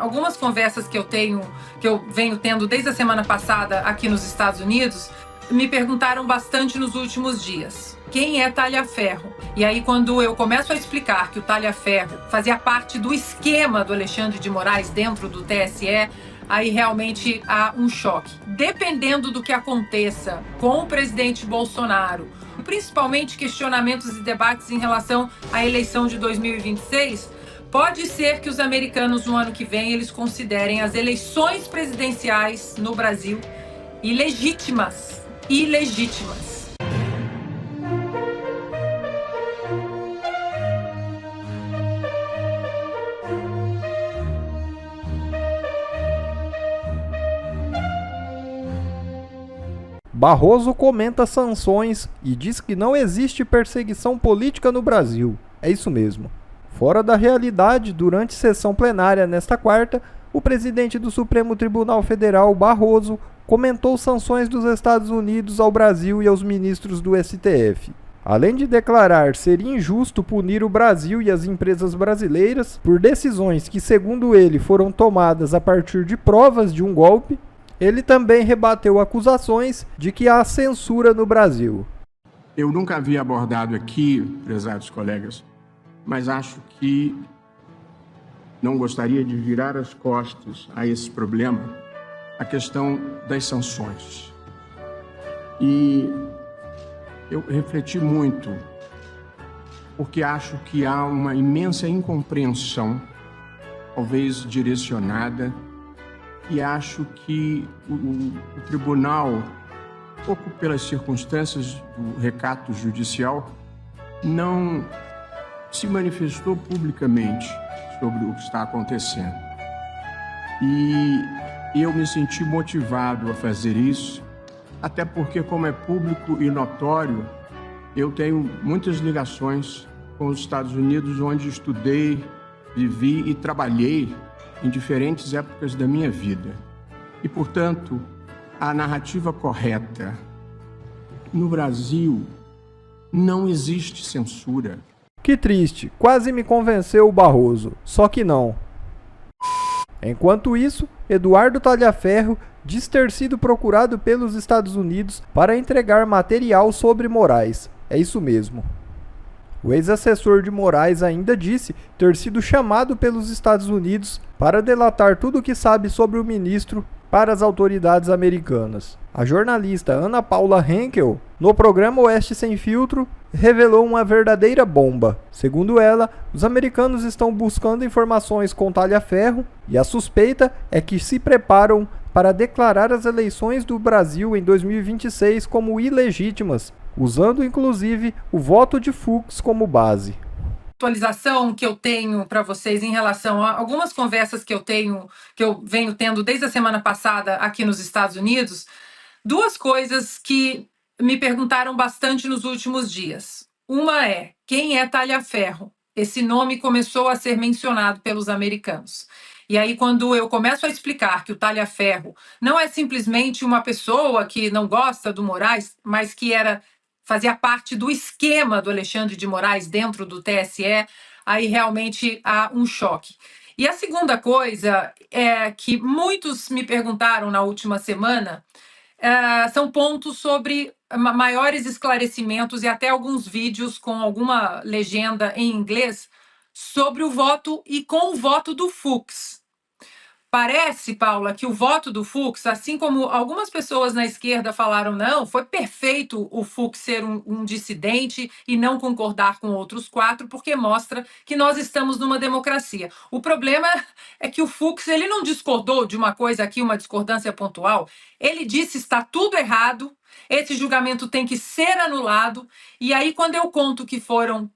Algumas conversas que eu venho tendo desde a semana passada aqui nos Estados Unidos, me perguntaram bastante nos últimos dias. Quem é Talhaferro? E aí, quando eu começo a explicar que o Talhaferro fazia parte do esquema do Alexandre de Moraes dentro do TSE, aí realmente há um choque. Dependendo do que aconteça com o presidente Bolsonaro, principalmente questionamentos e debates em relação à eleição de 2026, pode ser que os americanos, no ano que vem, eles considerem as eleições presidenciais no Brasil ilegítimas. Ilegítimas. Barroso comenta sanções e diz que não existe perseguição política no Brasil. É isso mesmo. Fora da realidade, durante sessão plenária nesta quarta, o presidente do Supremo Tribunal Federal, Barroso, comentou sanções dos Estados Unidos ao Brasil e aos ministros do STF. Além de declarar ser injusto punir o Brasil e as empresas brasileiras por decisões que, segundo ele, foram tomadas a partir de provas de um golpe, ele também rebateu acusações de que há censura no Brasil. Eu nunca havia abordado aqui, prezados colegas, mas acho que não gostaria de virar as costas a esse problema, a questão das sanções. E eu refleti muito, porque acho que há uma imensa incompreensão, talvez direcionada, e acho que o tribunal, pouco pelas circunstâncias do recato judicial, não se manifestou publicamente sobre o que está acontecendo. E eu me senti motivado a fazer isso, até porque, como é público e notório, eu tenho muitas ligações com os Estados Unidos, onde estudei, vivi e trabalhei em diferentes épocas da minha vida. E, portanto, a narrativa correta. No Brasil, não existe censura. Que triste, quase me convenceu o Barroso, só que não. Enquanto isso, Eduardo Talhaferro diz ter sido procurado pelos Estados Unidos para entregar material sobre Moraes. É isso mesmo. O ex-assessor de Moraes ainda disse ter sido chamado pelos Estados Unidos para delatar tudo o que sabe sobre o ministro para as autoridades americanas. A jornalista Ana Paula Henkel, no programa Oeste Sem Filtro, revelou uma verdadeira bomba. Segundo ela, os americanos estão buscando informações com Talhaferro e a suspeita é que se preparam para declarar as eleições do Brasil em 2026 como ilegítimas, usando inclusive o voto de Fux como base. Atualização que eu tenho para vocês em relação a algumas conversas que eu venho tendo desde a semana passada aqui nos Estados Unidos, duas coisas que me perguntaram bastante nos últimos dias. Uma é, quem é Talhaferro? Esse nome começou a ser mencionado pelos americanos. E aí, quando eu começo a explicar que o Talhaferro não é simplesmente uma pessoa que não gosta do Moraes, mas que fazia parte do esquema do Alexandre de Moraes dentro do TSE, aí realmente há um choque. E a segunda coisa é que muitos me perguntaram na última semana, são pontos sobre maiores esclarecimentos e até alguns vídeos com alguma legenda em inglês sobre o voto e com o voto do Fux. Parece, Paula, que o voto do Fux, assim como algumas pessoas na esquerda falaram, não, foi perfeito o Fux ser um dissidente e não concordar com outros 4, porque mostra que nós estamos numa democracia. O problema é que o Fux, ele não discordou de uma coisa aqui, uma discordância pontual. Ele disse, está tudo errado, esse julgamento tem que ser anulado. E aí, quando eu conto que foram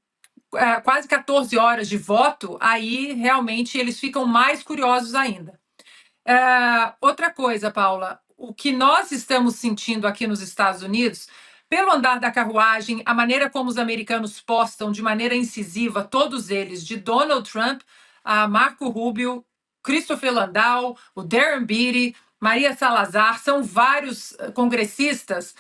quase 14 horas de voto, aí realmente eles ficam mais curiosos ainda. Outra coisa, Paula, o que nós estamos sentindo aqui nos Estados Unidos, pelo andar da carruagem, a maneira como os americanos postam de maneira incisiva, todos eles, de Donald Trump a Marco Rubio, Christopher Landau, o Darren Beattie, Maria Salazar, são vários congressistas,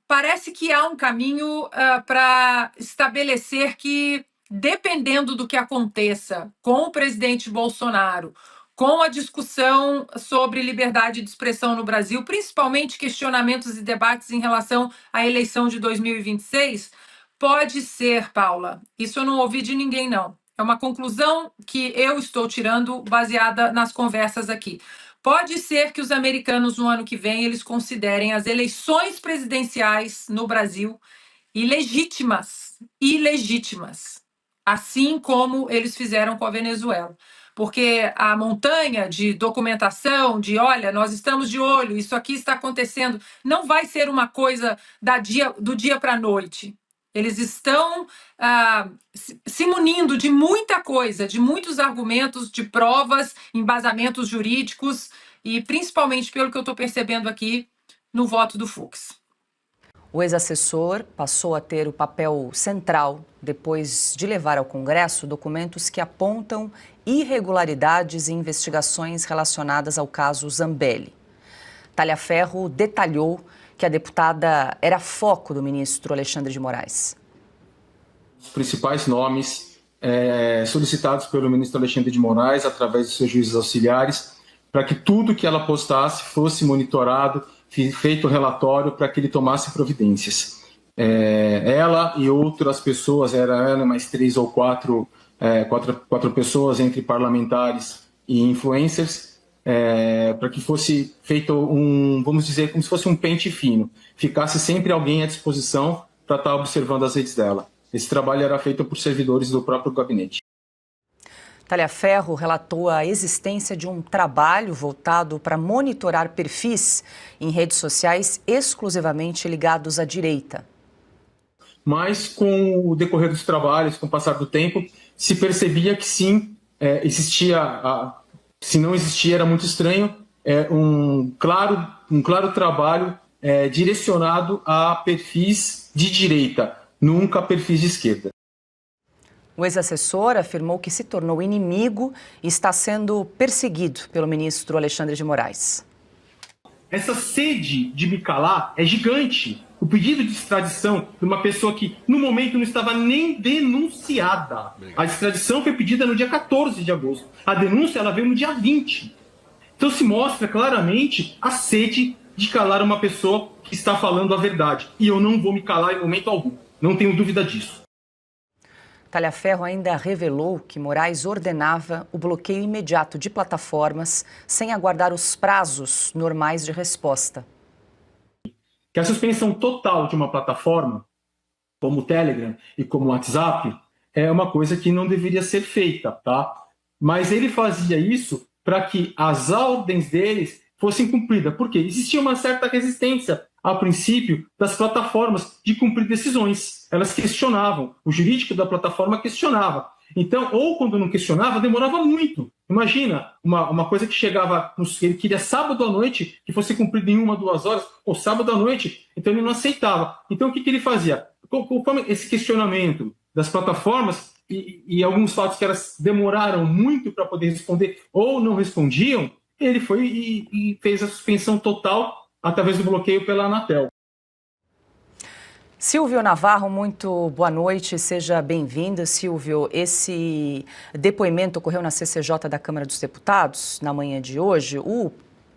parece que há um caminho para estabelecer que dependendo do que aconteça com o presidente Bolsonaro, com a discussão sobre liberdade de expressão no Brasil, principalmente questionamentos e debates em relação à eleição de 2026, pode ser, Paula, isso eu não ouvi de ninguém, não. É uma conclusão que eu estou tirando baseada nas conversas aqui. Pode ser que os americanos, no ano que vem, eles considerem as eleições presidenciais no Brasil ilegítimas, assim como eles fizeram com a Venezuela. Porque a montanha de documentação, de olha, nós estamos de olho, isso aqui está acontecendo, não vai ser uma coisa do dia para a noite. Eles estão se munindo de muita coisa, de muitos argumentos, de provas, embasamentos jurídicos, e principalmente, pelo que eu estou percebendo aqui, no voto do Fux. O ex-assessor passou a ter o papel central depois de levar ao Congresso documentos que apontam irregularidades em investigações relacionadas ao caso Zambelli. Talhaferro detalhou que a deputada era foco do ministro Alexandre de Moraes. Os principais nomes solicitados pelo ministro Alexandre de Moraes, através dos seus juízes auxiliares, para que tudo que ela postasse fosse monitorado, feito relatório para que ele tomasse providências. Ela e outras pessoas, era ela mais 3 ou 4 pessoas entre parlamentares e influencers, para que fosse feito vamos dizer, como se fosse um pente fino, ficasse sempre alguém à disposição para estar observando as redes dela. Esse trabalho era feito por servidores do próprio gabinete. Talhaferro relatou a existência de um trabalho voltado para monitorar perfis em redes sociais exclusivamente ligados à direita. Mas com o decorrer dos trabalhos, com o passar do tempo, se percebia que sim, existia, se não existia era muito estranho, um claro trabalho direcionado a perfis de direita, nunca perfis de esquerda. O ex-assessor afirmou que se tornou inimigo e está sendo perseguido pelo ministro Alexandre de Moraes. Essa sede de me calar é gigante. O pedido de extradição de uma pessoa que, no momento, não estava nem denunciada. A extradição foi pedida no dia 14 de agosto. A denúncia ela veio no dia 20. Então se mostra claramente a sede de calar uma pessoa que está falando a verdade. E eu não vou me calar em momento algum. Não tenho dúvida disso. Talhaferro ainda revelou que Moraes ordenava o bloqueio imediato de plataformas sem aguardar os prazos normais de resposta. Que a suspensão total de uma plataforma, como o Telegram e como o WhatsApp, é uma coisa que não deveria ser feita, tá? Mas ele fazia isso para que as ordens deles fossem cumpridas, porque existia uma certa resistência, a princípio, das plataformas de cumprir decisões. Elas questionavam, o jurídico da plataforma questionava. Então, ou quando não questionava, demorava muito. Imagina, uma coisa que chegava, ele queria sábado à noite, que fosse cumprida em 1, 2 horas, ou sábado à noite, então ele não aceitava. Então, o que ele fazia? Conforme esse questionamento das plataformas, e alguns fatos que elas demoraram muito para poder responder, ou não respondiam, ele foi e fez a suspensão total através do bloqueio pela Anatel. Silvio Navarro, muito boa noite, seja bem-vindo. Silvio, esse depoimento ocorreu na CCJ da Câmara dos Deputados na manhã de hoje. O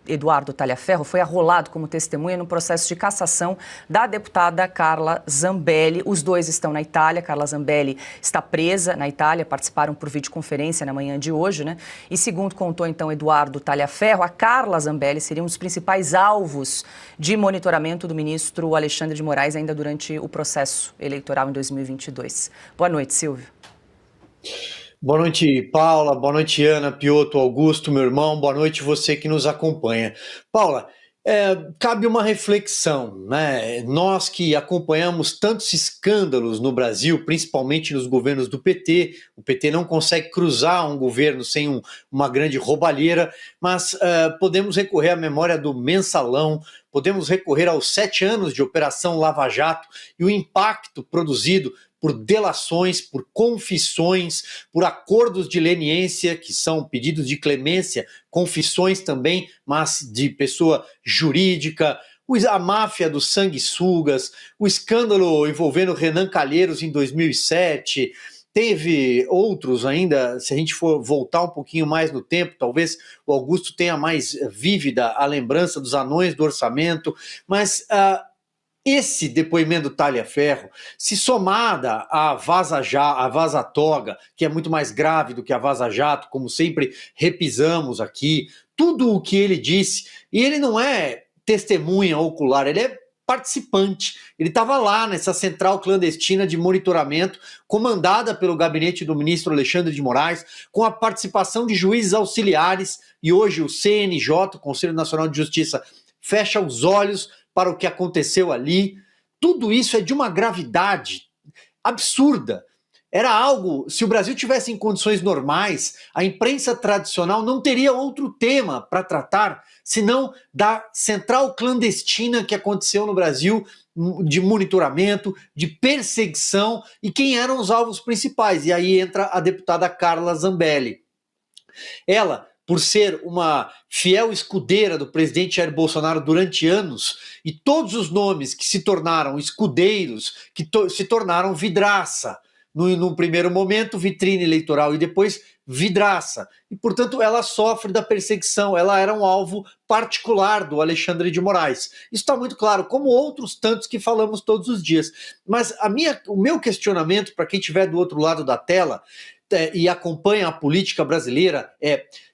Eduardo Talhaferro foi arrolado como testemunha no processo de cassação da deputada Carla Zambelli. Os dois estão na Itália. Carla Zambelli está presa na Itália, participaram por videoconferência na manhã de hoje, né? E segundo contou então Eduardo Talhaferro, a Carla Zambelli seria um dos principais alvos de monitoramento do ministro Alexandre de Moraes ainda durante o processo eleitoral em 2022. Boa noite, Silvio. Boa noite, Paula. Boa noite, Ana, Piotto, Augusto, meu irmão. Boa noite, você que nos acompanha. Paula, cabe uma reflexão, né? Nós que acompanhamos tantos escândalos no Brasil, principalmente nos governos do PT, o PT não consegue cruzar um governo sem uma grande roubalheira, mas podemos recorrer à memória do Mensalão, podemos recorrer aos 7 anos de Operação Lava Jato e o impacto produzido por delações, por confissões, por acordos de leniência, que são pedidos de clemência, confissões também, mas de pessoa jurídica, a máfia dos sanguessugas, o escândalo envolvendo Renan Calheiros em 2007, teve outros ainda, se a gente for voltar um pouquinho mais no tempo, talvez o Augusto tenha mais vívida a lembrança dos anões do orçamento, mas esse depoimento do Talhaferro, se somada à Vaza Toga, que é muito mais grave do que a Vaza Jato, como sempre repisamos aqui, tudo o que ele disse, e ele não é testemunha ocular, ele é participante. Ele estava lá nessa central clandestina de monitoramento, comandada pelo gabinete do ministro Alexandre de Moraes, com a participação de juízes auxiliares, e hoje o CNJ, o Conselho Nacional de Justiça, fecha os olhos para o que aconteceu ali. Tudo isso é de uma gravidade absurda. Era algo, se o Brasil tivesse em condições normais, a imprensa tradicional não teria outro tema para tratar, senão da central clandestina que aconteceu no Brasil, de monitoramento, de perseguição, e quem eram os alvos principais. E aí entra a deputada Carla Zambelli. Ela, por ser uma fiel escudeira do presidente Jair Bolsonaro durante anos, e todos os nomes que se tornaram escudeiros, que se tornaram vidraça. No primeiro momento, vitrine eleitoral, e depois vidraça. E, portanto, ela sofre da perseguição, ela era um alvo particular do Alexandre de Moraes. Isso está muito claro, como outros tantos que falamos todos os dias. Mas o meu questionamento, para quem estiver do outro lado da tela, e acompanha a política brasileira,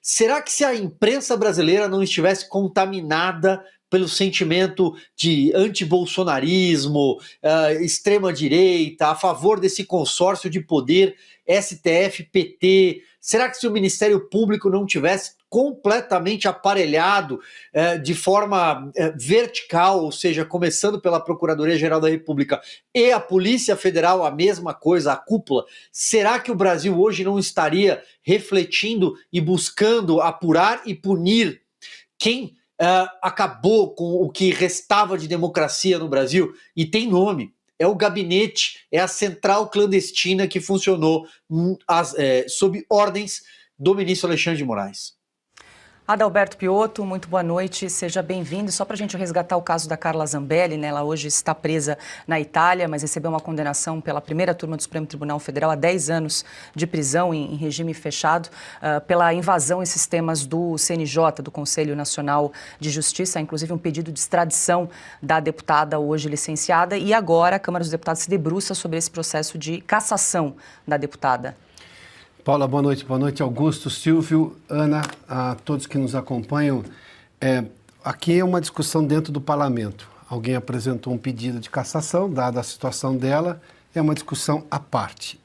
será que se a imprensa brasileira não estivesse contaminada pelo sentimento de antibolsonarismo, extrema-direita, a favor desse consórcio de poder STF-PT, será que se o Ministério Público não tivesse completamente aparelhado de forma vertical, ou seja, começando pela Procuradoria-Geral da República e a Polícia Federal, a mesma coisa, a cúpula, será que o Brasil hoje não estaria refletindo e buscando apurar e punir quem acabou com o que restava de democracia no Brasil? E tem nome, é o gabinete, é a central clandestina que funcionou sob ordens do ministro Alexandre de Moraes. Adalberto Piotto, muito boa noite, seja bem-vindo. Só para a gente resgatar o caso da Carla Zambelli, né? Ela hoje está presa na Itália, mas recebeu uma condenação pela primeira turma do Supremo Tribunal Federal a 10 anos de prisão em regime fechado pela invasão em sistemas do CNJ, do Conselho Nacional de Justiça, inclusive um pedido de extradição da deputada hoje licenciada, e agora a Câmara dos Deputados se debruça sobre esse processo de cassação da deputada. Paula, boa noite, Augusto, Silvio, Ana, a todos que nos acompanham. Aqui é uma discussão dentro do parlamento. Alguém apresentou um pedido de cassação, dada a situação dela, é uma discussão à parte.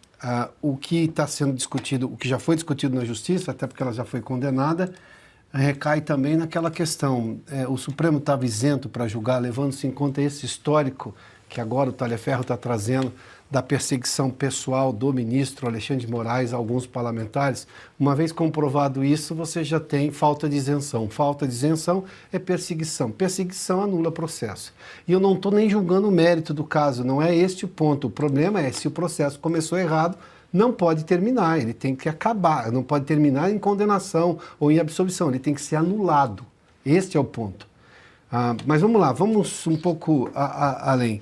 O que está sendo discutido, o que já foi discutido na Justiça, até porque ela já foi condenada, recai também naquela questão. O Supremo estava isento para julgar, levando-se em conta esse histórico que agora o Talhaferro está trazendo, da perseguição pessoal do ministro Alexandre de Moraes a alguns parlamentares. Uma vez comprovado isso, você já tem falta de isenção. Falta de isenção é perseguição. Perseguição anula processo. E eu não estou nem julgando o mérito do caso, não é este o ponto. O problema é, se o processo começou errado, não pode terminar, ele tem que acabar. Não pode terminar em condenação ou em absolvição, ele tem que ser anulado. Este é o ponto. Mas vamos lá, vamos um pouco além.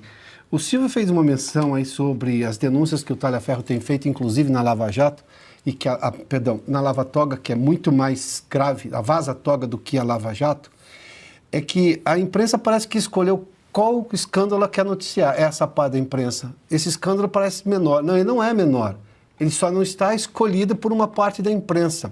O Silvio fez uma menção aí sobre as denúncias que o Talhaferro tem feito, inclusive na Lava Jato, e que na Lava Toga, que é muito mais grave, a Vaza Toga, do que a Lava Jato, é que a imprensa parece que escolheu qual escândalo ela quer noticiar. Essa parte da imprensa. Esse escândalo parece menor. Não, ele não é menor. Ele só não está escolhido por uma parte da imprensa.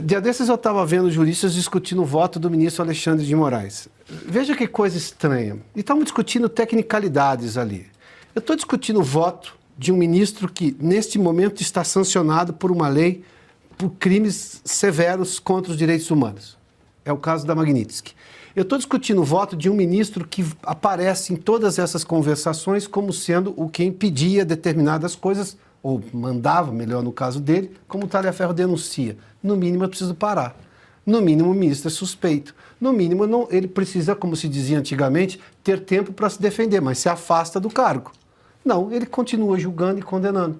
Dia desses eu estava vendo juristas discutindo o voto do ministro Alexandre de Moraes. Veja que coisa estranha. E estamos discutindo tecnicalidades ali. Eu estou discutindo o voto de um ministro que, neste momento, está sancionado por uma lei por crimes severos contra os direitos humanos. É o caso da Magnitsky. Eu estou discutindo o voto de um ministro que aparece em todas essas conversações como sendo o que impedia determinadas coisas, ou mandava, melhor no caso dele, como o Talhaferro denuncia. No mínimo, eu preciso parar. No mínimo, o ministro é suspeito. No mínimo, não, ele precisa, como se dizia antigamente, ter tempo para se defender, mas se afasta do cargo. Não, ele continua julgando e condenando.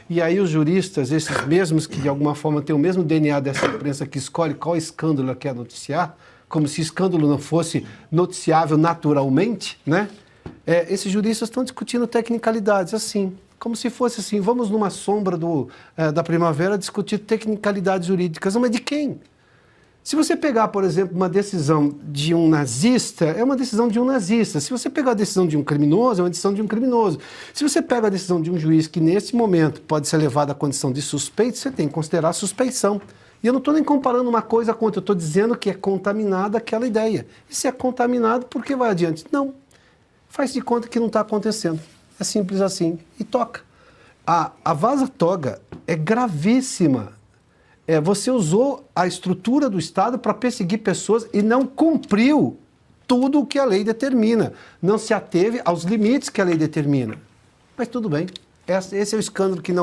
E aí os juristas, esses mesmos que de alguma forma têm o mesmo DNA dessa imprensa que escolhe qual escândalo ela quer noticiar, como se escândalo não fosse noticiável naturalmente, né? Esses juristas estão discutindo tecnicalidades assim. como se fosse assim, vamos numa sombra da primavera discutir tecnicalidades jurídicas. Mas de quem? Se você pegar, por exemplo, uma decisão de um nazista, é uma decisão de um nazista. Se você pegar a decisão de um criminoso, é uma decisão de um criminoso. Se você pega a decisão de um juiz que, nesse momento, pode ser levado à condição de suspeito, você tem que considerar a suspeição. E eu não estou nem comparando uma coisa com outra, eu estou dizendo que é contaminada aquela ideia. E se é contaminado, por que vai adiante? Não. Faz de conta que não está acontecendo. É simples assim. E toca. A vaza-toga é gravíssima. Você usou a estrutura do Estado para perseguir pessoas e não cumpriu tudo o que a lei determina. Não se ateve aos limites que a lei determina. Mas tudo bem. Esse é o escândalo que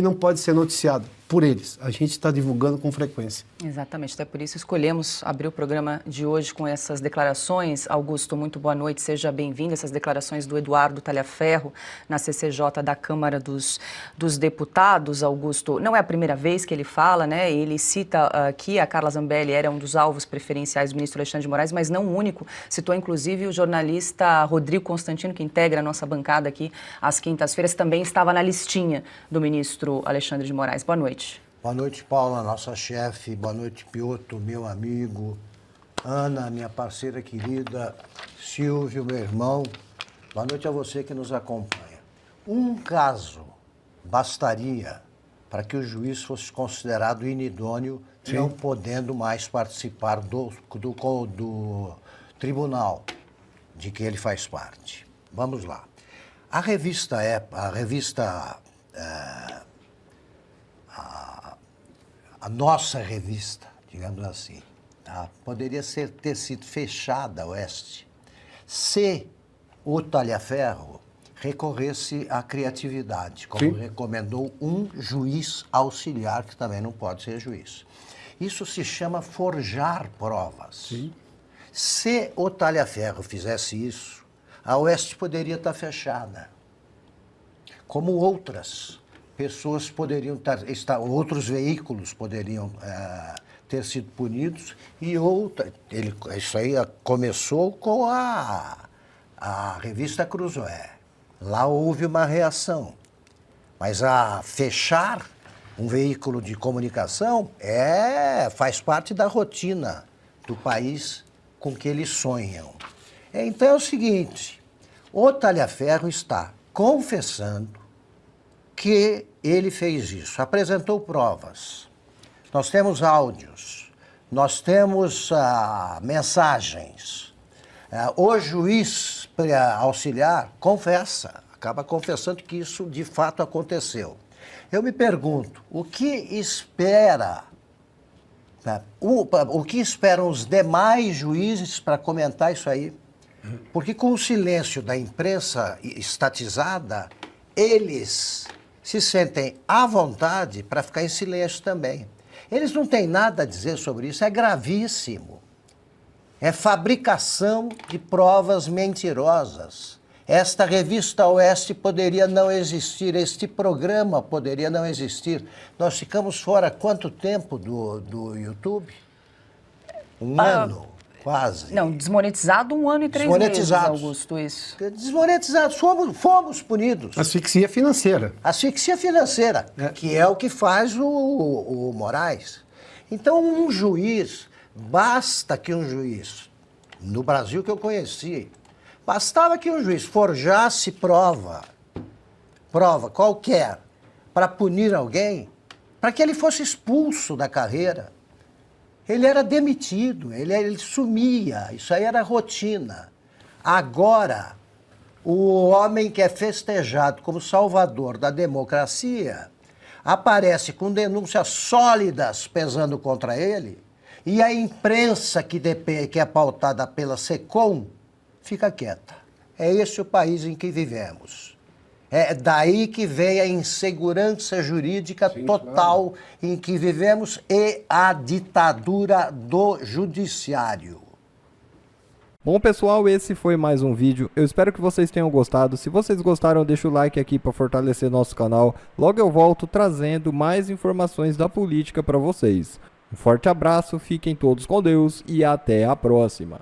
não pode ser noticiado por eles. A gente está divulgando com frequência. Exatamente, até por isso escolhemos abrir o programa de hoje com essas declarações. Augusto, muito boa noite, seja bem-vindo. Essas declarações do Eduardo Talhaferro na CCJ da Câmara dos Deputados. Augusto, não é a primeira vez que ele fala, né? Ele cita que a Carla Zambelli era um dos alvos preferenciais do ministro Alexandre de Moraes, mas não o único. Citou inclusive o jornalista Rodrigo Constantino, que integra a nossa bancada aqui às quintas-feiras, também estava na listinha do ministro Alexandre de Moraes. Boa noite. Boa noite, Paula, nossa chefe. Boa noite, Piotr, meu amigo. Ana, minha parceira querida. Silvio, meu irmão. Boa noite a você que nos acompanha. Um caso bastaria para que o juiz fosse considerado inidôneo, sim, não podendo mais participar do tribunal de que ele faz parte. Vamos lá. A nossa revista, digamos assim, tá? Poderia ter sido fechada, Oeste, se o Talhaferro recorresse à criatividade, como sim, recomendou um juiz auxiliar, que também não pode ser juiz. Isso se chama forjar provas. Sim. Se o Talhaferro fizesse isso, a Oeste poderia estar fechada, como outras pessoas poderiam outros veículos poderiam ter sido punidos e isso aí começou com a revista Cruzoé. Lá houve uma reação, mas a fechar um veículo de comunicação faz parte da rotina do país com que eles sonham. Então é o seguinte, o Talhaferro está confessando que ele fez isso, apresentou provas, nós temos áudios, nós temos mensagens. O juiz auxiliar acaba confessando que isso de fato aconteceu. Eu me pergunto, o que esperam os demais juízes para comentar isso aí? Porque com o silêncio da imprensa estatizada, eles se sentem à vontade para ficar em silêncio também. Eles não têm nada a dizer sobre isso, é gravíssimo. É fabricação de provas mentirosas. Esta revista Oeste poderia não existir, este programa poderia não existir. Nós ficamos fora quanto tempo do YouTube? Um ano, quase. Não, desmonetizado 1 ano e 3 meses, Augusto, isso. Desmonetizados, fomos punidos. Asfixia financeira. Asfixia financeira, que é o que faz o Moraes. Então, um juiz, basta que um juiz, no Brasil que eu conheci, bastava que um juiz forjasse prova qualquer, para punir alguém, para que ele fosse expulso da carreira. Ele era demitido, ele sumia, isso aí era rotina. Agora, o homem que é festejado como salvador da democracia aparece com denúncias sólidas pesando contra ele, e a imprensa que é pautada pela SECOM fica quieta. É esse o país em que vivemos. É daí que vem a insegurança jurídica total, claro, em que vivemos e a ditadura do judiciário. Bom, pessoal, esse foi mais um vídeo. Eu espero que vocês tenham gostado. Se vocês gostaram, deixa o like aqui para fortalecer nosso canal. Logo eu volto trazendo mais informações da política para vocês. Um forte abraço, fiquem todos com Deus e até a próxima.